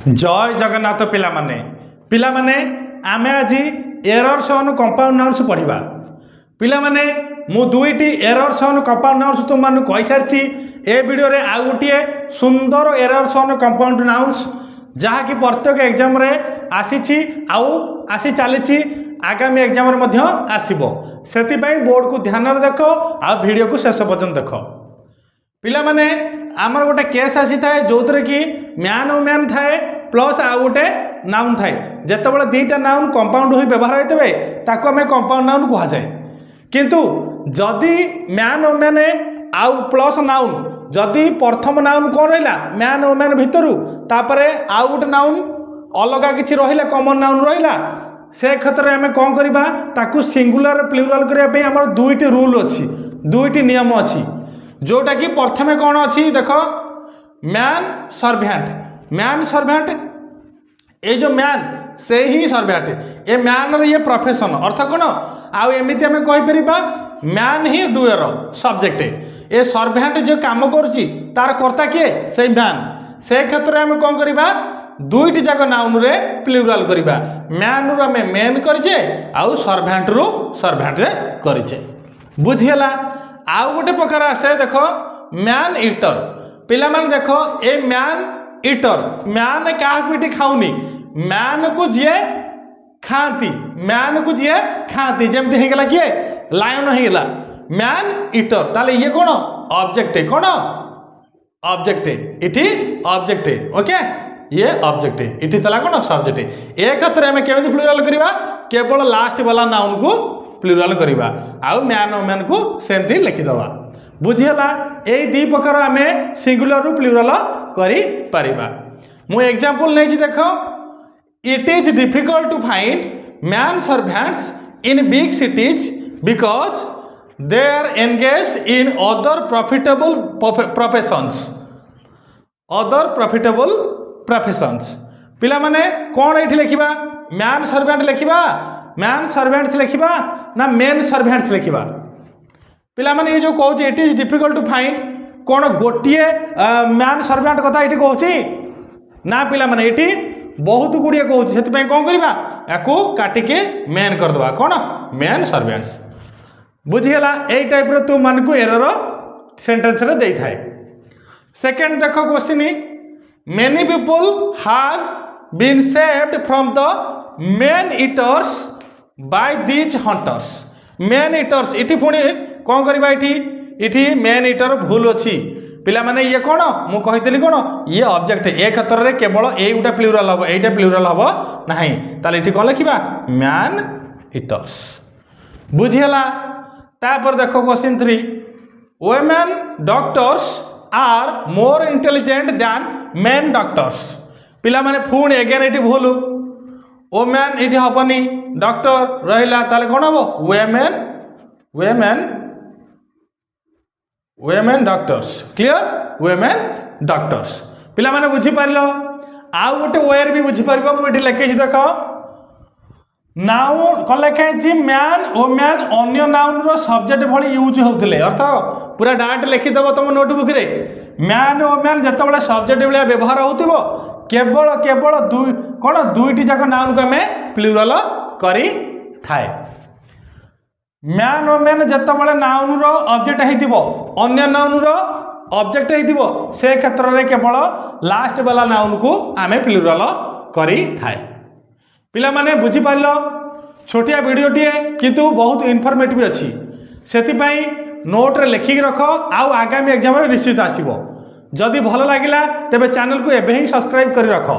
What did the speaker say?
जय जगन्नाथ पिला माने आमे आज एरर्स ऑन कंपाउंड नाउन्स पढ़ा पिला माने मु दुईटी एरर्स ऑन कंपाउंड नाउन्स तुम मान कही सारी ए वीडियो रे आउ गोटे सुंदर एरर्स ऑन कंपाउंड नाउन्स जहाँकि प्रत्येक एग्जाम रे आसी आसी चली आगामी एग्जाम रे मध्य आसीबो सेतिपई बोर्ड को ध्यान रे देखो आ वीडियो को शेष पर्यंत देखो पिला माने आमर गोटे केस आसी थाए जो कि म्यान ओ म्यान थाए प्लस आउ गोटे नाउन थाए जितेबाला दुईटा नाउन कंपाउंड हो व्यवहार होते ताको आम कंपाउंड नाउन कह जाए किंतु जदि म्यान ओ म्यान आउ प्लस नाउन जदि प्रथम नाउन कौन रहा म्यान ओ म्यान भितर तापरे आउ गोटे नाउन अलग किसी रहा कमन नाउन रहा से क्षेत्र में आम कौन करवा ताकू सिंगुलर प्लूराल करने आम दुईटी रूल अच्छी दुईटी नियम अच्छी जोटा कि प्रथमे कौन अच्छी देख म्यान सर्भेंट ये जो म्यान से ही सर्भेंट ये म्यान ये प्रोफेशन अर्थ कौन आउ एमती आम कहीपर म्यान ही डुअर सब्जेक्ट ये सर्भेंट जो काम करुच्ची तार कर्ता किए से म्यान से क्षेत्र में आम कौन करवा दुईटी जाक नाउन रे प्लूराल करवा म्यान रु आम मेन करछे आउ सर्भेंट रु सर्भेंट रे करछे बुझीगला आउ गोटे प्रकार आसे देख म्यान इटर पिला माने देख ए म्यान इटर म्यान क्या खाऊनी म्यान को जी खाती म्यान को जी खाती जमती होगला किए लायन होगला म्यान इटर ताले ये कौन ऑब्जेक्ट कौन ऑब्जेक्ट इटी ऑब्जेक्ट ओके ये ऑब्जेक्ट इटी तला कौन सब्जेक्ट एक क्षेत्र में केमी प्लूराल करवा केवल लास्ट वाला नाउन को प्लूराल करवा आउ म्यान ओ म्यान को सेमती लिखिदवा बुझीगला यही दी प्रकार आम सिंगुलर रु प्लूराल करि परिबा मु एग्जांपल नहीं देख it is difficult to find man servants in big cities because they are engaged in other profitable professions पिला माने कौन ये लिखा मैन सर्वेंट लिखा मैन सर्वेंट्स लिखा ना मेन सर्वेंट्स लिखा पिला माने ये जो कहूँ it is difficult to find कौन गोटे मैन सर्वेंट कथा ये कहूँ ना पिला माने ये बहुत गुड़िए कहूँ से कौन करवा या काटिके मेन करदे कौन मेन सर्वेंट्स बुझीगला यही टाइप तुम मान को एरर सेंटेंस रे दे थाए सेकेंड देख question many people have been saved from the man eaters by these hunters man eaters इटी पुणी कौन करवा इटी मेन इटर भूल अच्छी पिला माने ये कौन मु कही कौन ये ऑब्जेक्ट ए क्षेत्र में केवल ये गोटे प्लूराल हम यहीटा प्लूराल हम ना ताले इटी कौन लिखा मैन इटर्स बुझीगला तापर देख question 3 women doctors are more intelligent than men doctors पिला माने पुणी एगेन ये भूल वुमेन ये हेनी डॉक्टर रहा ताले कौन हम women doctors clear women doctors पिला माने बुझी पारलो आउ गोटे वेयर भी बुझी पारिबो मु एठी लिखै छी देखो नाउन कौन लिखाई मैन ओ मैन अन्य नाउन रो सब्जेक्ट भली यूज होउतले अर्थ पूरा डायरेक्ट लिखिदेव तुम नोटबुक रे मैन ओ मैन जितेबाला सब्जेक्ट भाया व्यवहार होतिबो केवल केवल कौन दुईटी जाक नाउन को आम प्लूराल करि थाए मैन ओ मैन जितेबाला नाउन रो ऑब्जेक्ट होइतिबो अन्य नाउन रो ऑब्जेक्ट होइतिबो से क्षेत्र में केवल लास्ट वाला नाउन को आम प्लूराल करि थाए पिला माने बुझी पारलो छोटिया वीडियोटीए किंतु बहुत इनफॉर्मेटिव अच्छी सेतिपई नोट रे लिखिक रख आउ आगामी एग्जाम रे निश्चित आसीबो जदि भल लागिला तेबे चैनल को एबे ही सब्सक्राइब करि रख।